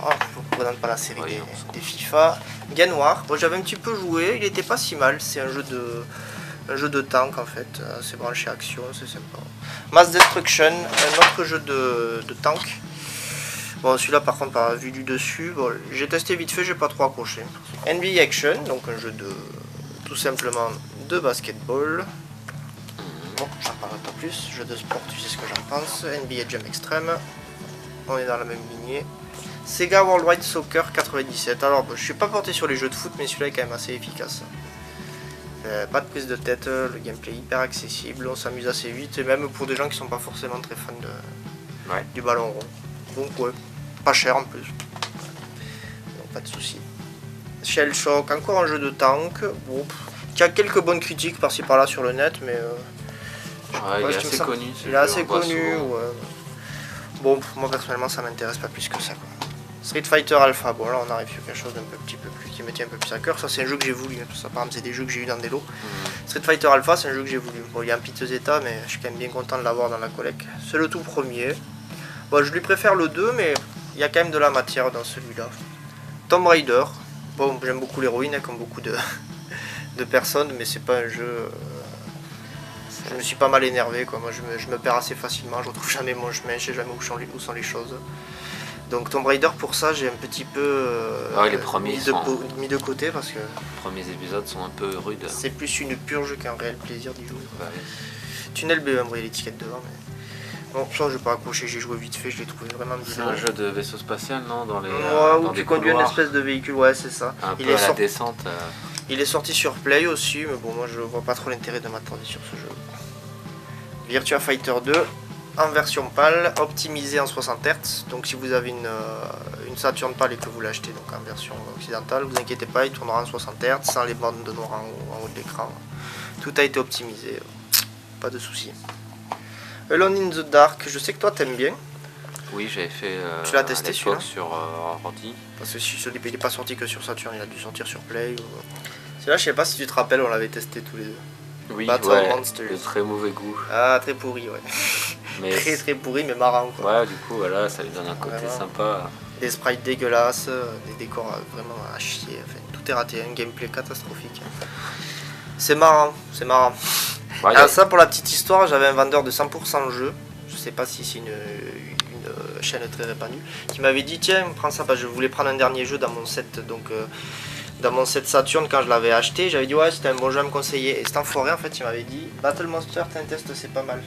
Oh, je vous présente pas la série des FIFA. Game Noir, bon, j'avais un petit peu joué, il était pas si mal, c'est un jeu de tank en fait, c'est branché action, c'est sympa. Mass Destruction, un autre jeu de tank. Bon, celui-là par contre, par vue du dessus, bon, j'ai testé vite fait, j'ai pas trop accroché. NBA Action, donc un jeu tout simplement de basketball. Bon, j'en parlerai pas plus, jeu de sport, tu sais ce que j'en pense. NBA Jam Extreme, on est dans la même lignée. Sega Worldwide Soccer 97, alors bon, je suis pas porté sur les jeux de foot, mais celui-là est quand même assez efficace. Pas de prise de tête, le gameplay hyper accessible, on s'amuse assez vite, et même pour des gens qui sont pas forcément très fans du ballon rond. Donc ouais, pas cher en plus, donc pas de soucis. Shell Shock, encore un jeu de tank, bon, qui a quelques bonnes critiques par-ci par-là sur le net, mais il est assez connu. Il est assez connu, ouais. Bon, moi personnellement ça m'intéresse pas plus que ça, quoi. Street Fighter Alpha, bon là on arrive sur quelque chose d'un petit peu plus qui me tient un peu plus à cœur. Ça c'est un jeu que j'ai voulu, tout ça par exemple c'est des jeux que j'ai eu dans des lots. Street Fighter Alpha c'est un jeu que j'ai voulu. Bon, il est en piteux état, mais je suis quand même bien content de l'avoir dans la collecte. C'est le tout premier. Bon, je lui préfère le 2, mais il y a quand même de la matière dans celui-là. Tomb Raider, bon j'aime beaucoup l'héroïne comme beaucoup de personnes, mais c'est pas un jeu. Je me suis pas mal énervé, quoi. Moi je me perds assez facilement, je retrouve jamais mon chemin, je sais jamais où sont les choses. Donc Tomb Raider pour ça j'ai un petit peu les premiers mis de côté parce que les premiers épisodes sont un peu rudes. C'est plus une purge qu'un réel plaisir d'y jouer. Bah, oui. Tunnel B, il y a l'étiquette devant. Mais... Bon, ça je vais pas accrocher, j'ai joué vite fait, je l'ai trouvé vraiment bien. C'est un jeu de vaisseau spatial, non, dans les où tu conduis une espèce de véhicule, ouais c'est ça. Un peu à la descente. Il est sorti sur Play aussi, mais bon moi je vois pas trop l'intérêt de m'attendre sur ce jeu. Virtua Fighter 2. En version PAL, optimisé en 60 Hz, donc si vous avez une Saturn PAL et que vous l'achetez donc en version occidentale, vous inquiétez pas, il tournera en 60 Hz sans les bandes de noir en haut de l'écran. Tout a été optimisé, pas de soucis. Alone in the Dark, je sais que toi t'aimes bien. Oui, j'avais fait tu l'as testé celui-là sur ordi. Parce que si il n'est pas sorti que sur Saturn, il a dû sortir sur Play. Celui-là, je sais pas si tu te rappelles, on l'avait testé tous les deux. Oui, Monsters. De très mauvais goût. Ah, très pourri, ouais. Mais très pourri, mais marrant, quoi. Ouais, du coup, voilà, ça lui donne un côté sympa. Des sprites dégueulasses, des décors vraiment à chier, enfin, tout est raté, un gameplay catastrophique. C'est marrant, c'est marrant. Ouais, alors ça, pour la petite histoire, j'avais un vendeur de 100% jeu, je sais pas si c'est une chaîne très répandue, qui m'avait dit, tiens, prends ça, parce que je voulais prendre un dernier jeu dans mon set, donc... dans mon set Saturn quand je l'avais acheté, j'avais dit ouais c'était un bon jeu à me conseiller. Et cet enfoiré en fait il m'avait dit Battle Monster t'as un test c'est pas mal.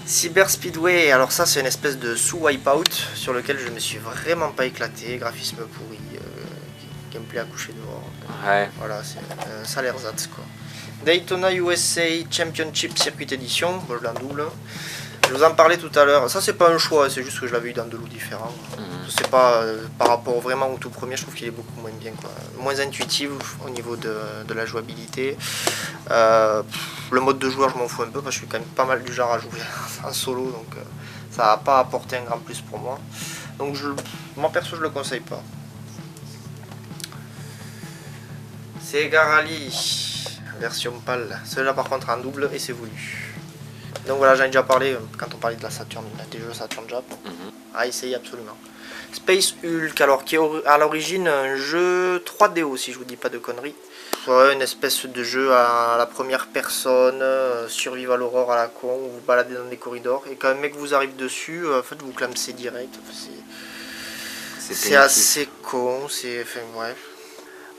Cyber Speedway, alors ça c'est une espèce de sous-wipeout sur lequel je me suis vraiment pas éclaté, graphisme pourri, gameplay à coucher dehors. Ouais. Voilà, ça a l'air zat quoi. Daytona USA Championship Circuit Edition, bon, je l'en double. Je vous en parlais tout à l'heure, ça c'est pas un choix, c'est juste que je l'avais eu dans deux lots différents. C'est pas par rapport vraiment au tout premier, je trouve qu'il est beaucoup moins bien, quoi. Moins intuitif au niveau de la jouabilité. Le mode de joueur je m'en fous un peu parce que je suis quand même pas mal du genre à jouer en solo, donc ça n'a pas apporté un grand plus pour moi. Donc moi perso je le conseille pas. Sega Rally, version PAL. Celui-là par contre en double et c'est voulu. Donc voilà, j'en ai déjà parlé quand on parlait de la Saturn, des jeux Saturn Jap. À essayer absolument. Space Hulk, alors qui est à l'origine un jeu 3DO si je vous dis pas de conneries. Ouais, une espèce de jeu à la première personne, survival horror à la con, vous vous baladez dans des corridors et quand un mec vous arrive dessus, en fait vous clamsez direct. C'est assez con, c'est. Enfin bref.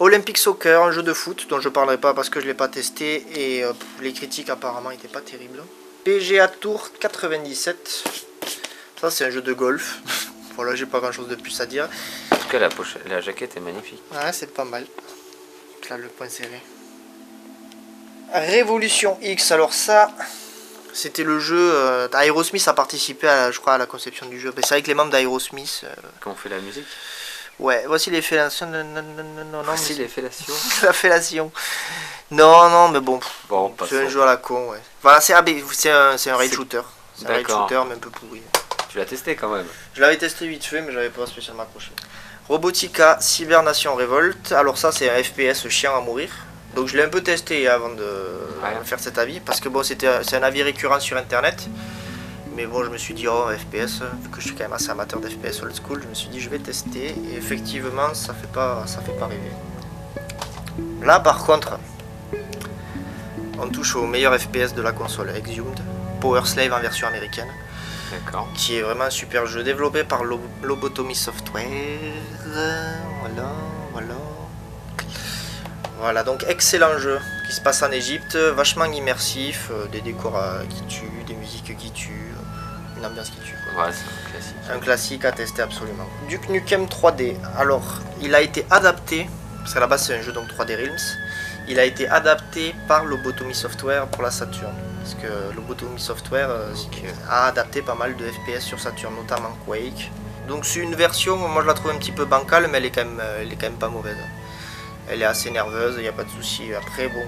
Olympic Soccer, un jeu de foot dont je parlerai pas parce que je l'ai pas testé et les critiques apparemment n'étaient pas terribles. PGA Tour 97, ça c'est un jeu de golf. Voilà, j'ai pas grand chose de plus à dire. En tout cas, la jaquette est magnifique. Ouais, c'est pas mal. Là, le point serré. Révolution X, alors ça, c'était le jeu. Aerosmith a participé, je crois, à la conception du jeu. C'est avec les membres d'Aerosmith. Quand on fait la musique. Ouais, voici les fellations. Non, voici les fellations. La fellation. Non, mais bon. C'est un jeu à la con, ouais. Voilà, c'est un raid shooter. C'est un raid shooter, mais un peu pourri. Tu l'as testé quand même? Je l'avais testé vite fait, mais j'avais pas spécialement accroché. Robotica Cybernation Revolt. Alors ça, c'est un FPS chiant à mourir. Donc je l'ai un peu testé avant de faire cet avis, parce que bon, c'est un avis récurrent sur internet. Mais bon, je me suis dit, oh, FPS, vu que je suis quand même assez amateur d'FPS old school, je me suis dit, je vais tester. Et effectivement, ça fait pas rêver. Là, par contre, on touche au meilleur FPS de la console, Exhumed, Power Slave en version américaine. D'accord. Qui est vraiment un super jeu développé par Lobotomy Software. Voilà, donc excellent jeu qui se passe en Égypte, vachement immersif, des décors qui tuent, des musiques qui tuent, une ambiance qui tue. Quoi. Ouais, c'est un classique. Un classique à tester absolument. Duke Nukem 3D, alors il a été adapté, parce qu'à la base c'est un jeu donc 3D Realms, il a été adapté par Lobotomy Software pour la Saturn. Parce que Lobotomy Software a adapté pas mal de FPS sur Saturn, notamment Quake. Donc c'est une version, moi je la trouve un petit peu bancale, mais elle est quand même pas mauvaise. Elle est assez nerveuse, il n'y a pas de souci. Après, bon,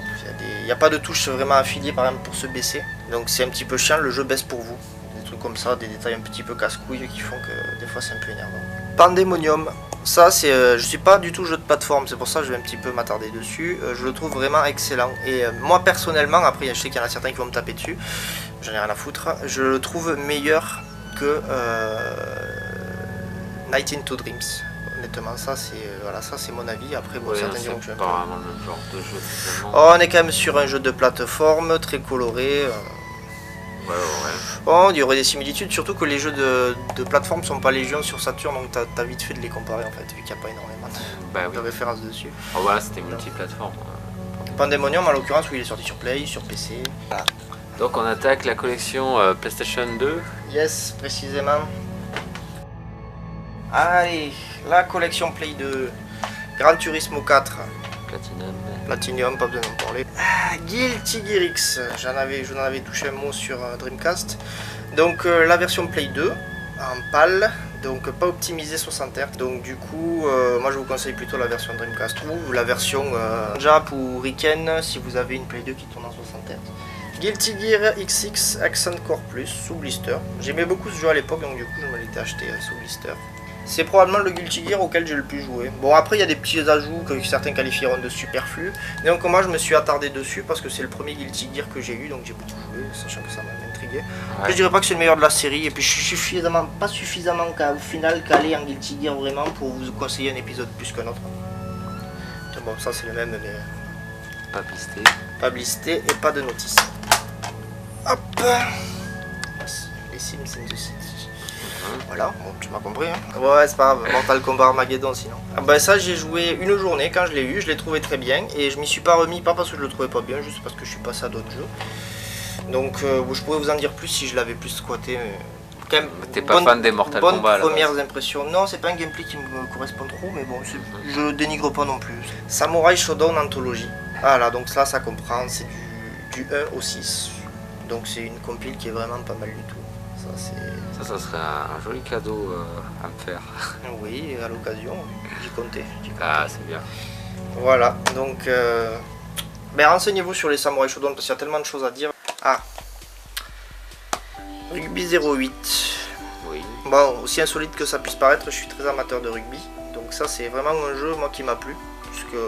il n'y a pas de touche vraiment affiliée par exemple pour se baisser. Donc c'est un petit peu chiant, le jeu baisse pour vous. Des trucs comme ça, des détails un petit peu casse-couilles qui font que des fois c'est un peu énervant. Pandemonium, ça c'est, je suis pas du tout jeu de plateforme, c'est pour ça que je vais un petit peu m'attarder dessus. Je le trouve vraiment excellent. Et moi personnellement, après je sais qu'il y en a certains qui vont me taper dessus, j'en ai rien à foutre, je le trouve meilleur que Night into Dreams. Honnêtement, ça c'est mon avis. Après, bon, certains diront que je suis pas vraiment le même genre de jeu. On est quand même sur un jeu de plateforme très coloré. Ouais. Bon, il y aurait des similitudes, surtout que les jeux de plateforme sont pas légion sur Saturn, donc t'as vite fait de les comparer en fait, vu qu'il n'y a pas énormément de références dessus. Oh voilà, c'était multiplateforme. Pandemonium en l'occurrence, oui, il est sorti sur Play, sur PC. Voilà. Donc on attaque la collection PlayStation 2. Yes, précisément. Allez, la collection Play 2, Gran Turismo 4. Platinum, pas besoin d'en parler. Guilty Gear X, j'en avais touché un mot sur Dreamcast. Donc la version Play 2, en PAL, donc pas optimisée 60 Hz. Donc du coup, moi je vous conseille plutôt la version Dreamcast ou la version Jap ou Riken si vous avez une Play 2 qui tourne en 60 Hz. Guilty Gear XX Accent Core Plus sous blister. J'aimais beaucoup ce jeu à l'époque, donc du coup je me l'étais acheté sous blister. C'est probablement le Guilty Gear auquel j'ai le plus joué. Bon, après il y a des petits ajouts que certains qualifieront de superflus. Et donc moi je me suis attardé dessus parce que c'est le premier Guilty Gear que j'ai eu, donc j'ai beaucoup joué, sachant que ça m'a intrigué. Après, je dirais pas que c'est le meilleur de la série, et puis je suis pas suffisamment au final calé en Guilty Gear vraiment pour vous conseiller un épisode plus qu'un autre. Bon, ça c'est le même, mais pas blisté et pas de notice. Hop, les Sims in the City. Voilà, bon, tu m'as compris. Hein. Ouais, c'est pas grave, Mortal Kombat Armageddon sinon. Ah bah ça, j'ai joué une journée quand je l'ai eu, je l'ai trouvé très bien et je m'y suis pas remis, pas parce que je le trouvais pas bien, juste parce que je suis passé à d'autres jeux. Donc je pourrais vous en dire plus si je l'avais plus squatté. Mais... quand même, t'es pas fan des Mortal Kombat là. Premières impressions. Non, c'est pas un gameplay qui me correspond trop, mais bon, je dénigre pas non plus. Samurai Shodown Anthology. Voilà, donc là ça comprend, c'est du 1 au 6. Donc c'est une compile qui est vraiment pas mal du tout. Ça serait un joli cadeau à me faire. Oui, à l'occasion, j'y comptais. Ah, c'est bien. Voilà, donc renseignez-vous sur les Samurai Shodown parce qu'il y a tellement de choses à dire. Ah, Rugby 08. Oui. Bon, aussi insolite que ça puisse paraître, je suis très amateur de rugby. Donc ça c'est vraiment un jeu moi qui m'a plu. Puisque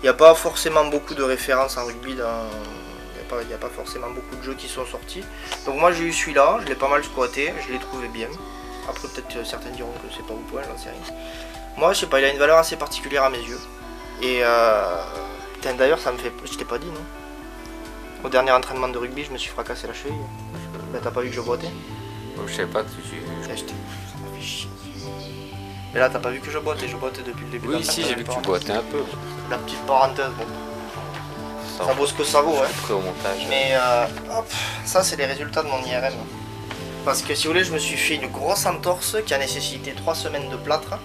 Il n'y a pas forcément beaucoup de références en rugby, il n'y a pas forcément beaucoup de jeux qui sont sortis. Donc moi j'ai eu celui-là, je l'ai pas mal squatté, je l'ai trouvé bien. Après peut-être certains diront que c'est pas au point, j'en sais rien. Moi je sais pas, il a une valeur assez particulière à mes yeux. Et putain, d'ailleurs ça me fait... Je t'ai pas dit non? Au dernier entraînement de rugby je me suis fracassé la cheville. Bah t'as pas vu que je boitais? Je sais pas que tu... Ça m'a fait chier. Mais là t'as pas vu que je boitais depuis le début. Oui, si, j'ai vu que tu boitais un peu. La petite parenthèse, bon. Ça vaut ce que ça vaut, hein. Après au montage. Mais hop, ça c'est les résultats de mon IRM. Parce que si vous voulez, je me suis fait une grosse entorse qui a nécessité 3 semaines de plâtre.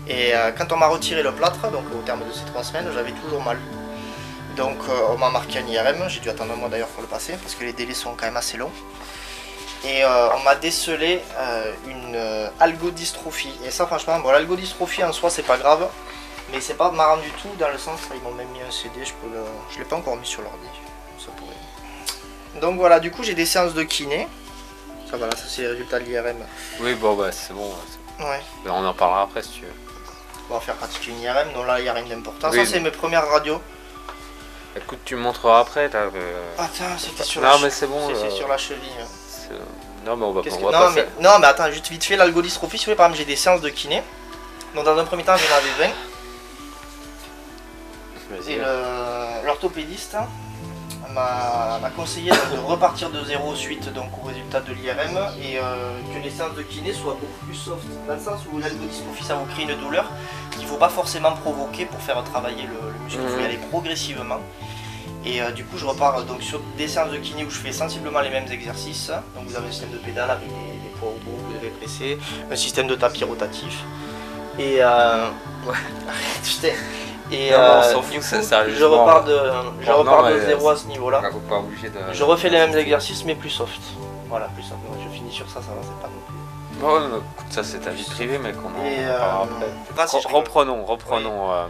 Et quand on m'a retiré le plâtre, donc au terme de ces 3 semaines, j'avais toujours mal. Donc on m'a marqué un IRM, j'ai dû attendre un mois d'ailleurs pour le passer, parce que les délais sont quand même assez longs. Et on m'a décelé une algodystrophie. Et ça franchement, bon, l'algodystrophie en soi c'est pas grave. Mais c'est pas marrant du tout dans le sens, ils m'ont même mis un CD, je l'ai pas encore mis sur l'ordi, ça pourrait. Donc voilà, du coup j'ai des séances de kiné. Ça voilà, ça c'est les résultats de l'IRM. Oui bon bah c'est bon. Ouais. Mais on en parlera après si tu veux. On va faire pratiquer une IRM, donc là il n'y a rien d'important. Oui, ça c'est mes premières radios. Écoute, tu me montreras après là. Attends, c'était sur non, mais c'est bon. C'est sur la cheville. Non mais on va passer. Non mais attends, juste vite fait, l'algodystrophie, si vous voulez, par exemple j'ai des séances de kiné. Donc dans un premier temps j'en avais 20. Et l'orthopédiste m'a conseillé de repartir de zéro suite donc, au résultat de l'IRM et que les séances de kiné soient beaucoup plus soft. Dans le sens où l'algodystrophie ça vous crée une douleur qu'il ne faut pas forcément provoquer pour faire travailler le muscle, il faut y aller progressivement. Et du coup je repars donc sur des séances de kiné où je fais sensiblement les mêmes exercices. Donc vous avez un système de pédale avec des poids au bout, vous devez presser, un système de tapis rotatif. Et ouais, putain. Et du coup, je repars de zéro à ce niveau-là. Je refais les mêmes exercices mais plus soft. Voilà, plus soft. Je finis sur ça, c'est pas non plus. Oh, écoute, ça c'est ta vie privée, mais qu'on en parlera après. Reprenons.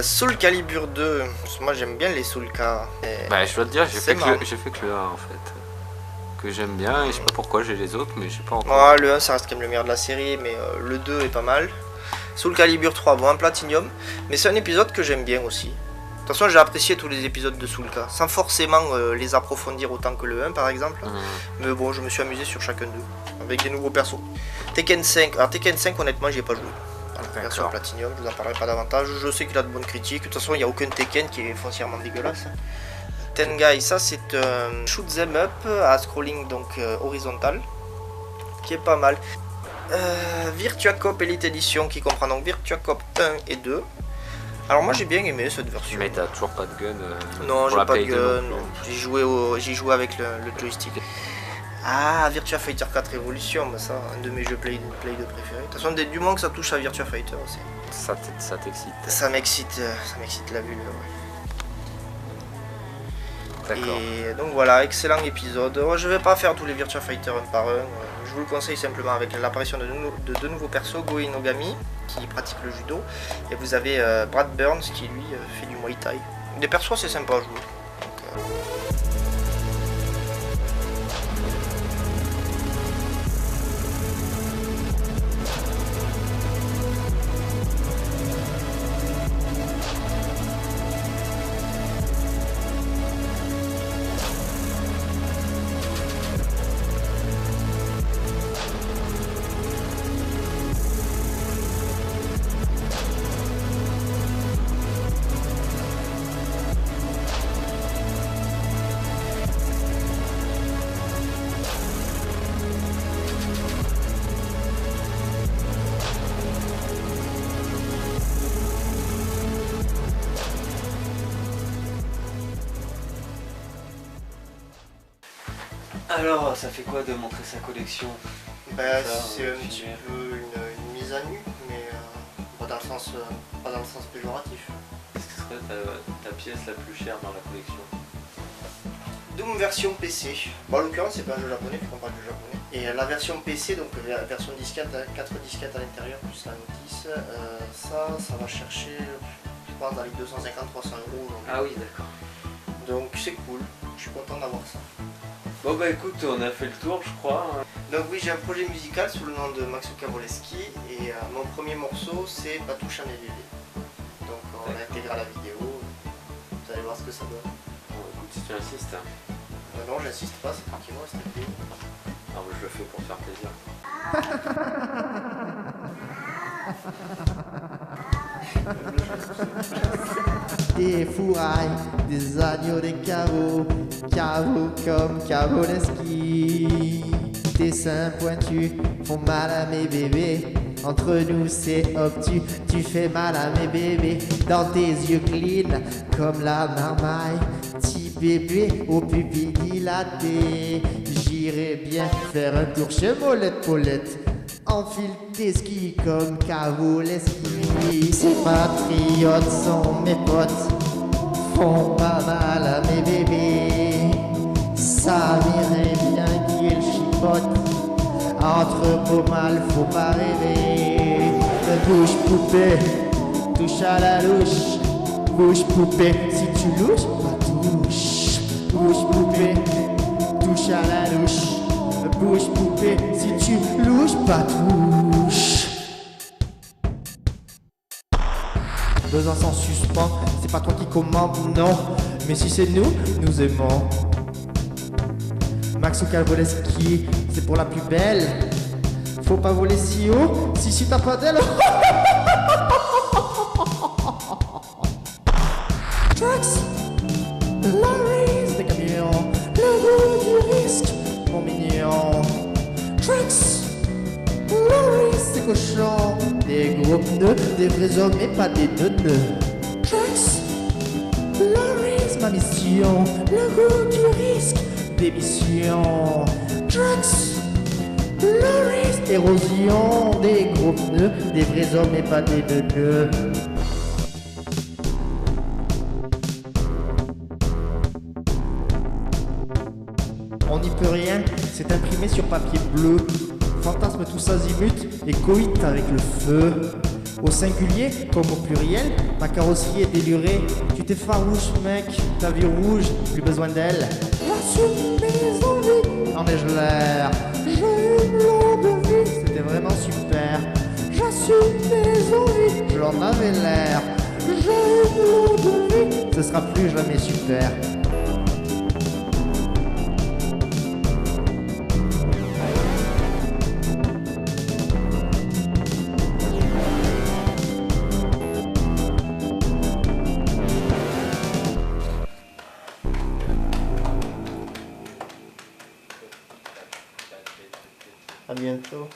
Soul Calibur 2, moi j'aime bien les Soulka. Bah, je dois te dire, j'ai fait que le 1 en fait. Que j'aime bien, et je sais pas pourquoi j'ai les autres, mais je sais pas encore. Ah, le 1 ça reste quand même le meilleur de la série, mais le 2 est pas mal. Soul Calibur 3, bon, un Platinum, mais c'est un épisode que j'aime bien aussi. De toute façon, j'ai apprécié tous les épisodes de Soulka, sans forcément les approfondir autant que le 1 par exemple. Mais bon, je me suis amusé sur chacun d'eux, avec des nouveaux persos. Tekken 5, alors Tekken 5, honnêtement, j'y ai pas joué. La version Platinum, je vous en parlerai pas davantage. Je sais qu'il a de bonnes critiques, de toute façon, il n'y a aucun Tekken qui est foncièrement dégueulasse. Tengai, ça c'est un shoot 'em up à scrolling donc horizontal, qui est pas mal. Virtua Cop Elite Edition qui comprend donc Virtua Cop 1 et 2. Alors moi j'ai bien aimé cette version. Mais t'as toujours pas de gun non, j'ai pas de gun. J'ai joué avec le joystick. Ah, Virtua Fighter 4 Evolution, bah ça, un de mes jeux Play 2 préférés. De toute façon, du moment que ça touche à Virtua Fighter aussi. Ça t'excite. Ça m'excite la vue. Ouais. Et donc voilà, excellent épisode. Je vais pas faire tous les Virtua Fighter un par un. Je vous le conseille simplement avec l'apparition de deux nouveaux persos, Go Inogami qui pratique le judo, et vous avez Brad Burns qui lui fait du Muay Thai. Des persos assez sympas à jouer. Donc, Alors, ça fait quoi de montrer sa collection? bah, c'est un petit peu une mise à nu, mais pas dans le sens péjoratif. Qu'est-ce que serait ta pièce la plus chère dans la collection? Doom version PC. Bon, en l'occurrence, c'est pas un jeu japonais, puisqu'on parle du japonais. Et la version PC, donc la version disquette, 4 disquettes à l'intérieur, plus la notice, ça va chercher, je pense, dans les 250-300 € aujourd'hui. Ah oui, d'accord. Donc c'est cool, je suis content d'avoir ça. Bon bah écoute, on a fait le tour je crois. Donc oui, j'ai un projet musical sous le nom de Maxo Kawoleski et mon premier morceau c'est Patoucha Nevele. Donc on intégrera la vidéo, vous allez voir ce que ça donne. Bon, écoute, si tu insistes. Non, j'insiste pas, c'est toi qui vois, c'est vidéo. Ah, moi, je le fais pour te faire plaisir. Des fourrailles, des agneaux, des caveaux, caveaux comme Cavoleski. Tes seins pointus font mal à mes bébés. Entre nous c'est obtus, tu fais mal à mes bébés. Dans tes yeux clean comme la marmaille. Petit bébé aux pupilles dilatées. J'irai bien faire un tour chez Molette Paulette. Enfile tes skis comme Cavoleski. Ces patriotes sont mes potes, font pas mal à mes bébés. Ça m'irait bien qu'ils chipotent. Entre beaux mâles, faut pas rêver. Bouge poupée, touche à la louche. Bouge poupée, si tu louches, pas touche. Bouge poupée, touche à la louche. Bouge poupée, si tu louches, pas touche. 2 ans sans suspens, c'est pas toi qui commande, non. Mais si c'est nous, nous aimons. Max ou Cavoleski, c'est pour la plus belle. Faut pas voler si haut, si t'as pas d'elle. Trucks, lorries, des camions, le goût du risque, mon mignon. Trucks, lorries, des cochons, des gros pneus, des vrais hommes et pas des neuneux. Trucks, lorries, ma mission, le goût du risque, des missions. Trucks, lorries, érosion, des gros pneus, des vrais hommes et pas des neuneux. On n'y peut rien, c'est imprimé sur papier bleu. Fantasme tous azimuts et coït avec le feu. Au singulier comme au pluriel, ma carrosserie est délurée. Tu t'es farouche mec, ta vie rouge, plus besoin d'elle. J'assume mes envies, enneige l'air. J'ai une longue vie, c'était vraiment super. J'assume mes envies, je l'en avais l'air. J'ai une longue vie, ce sera plus jamais super. À bientôt.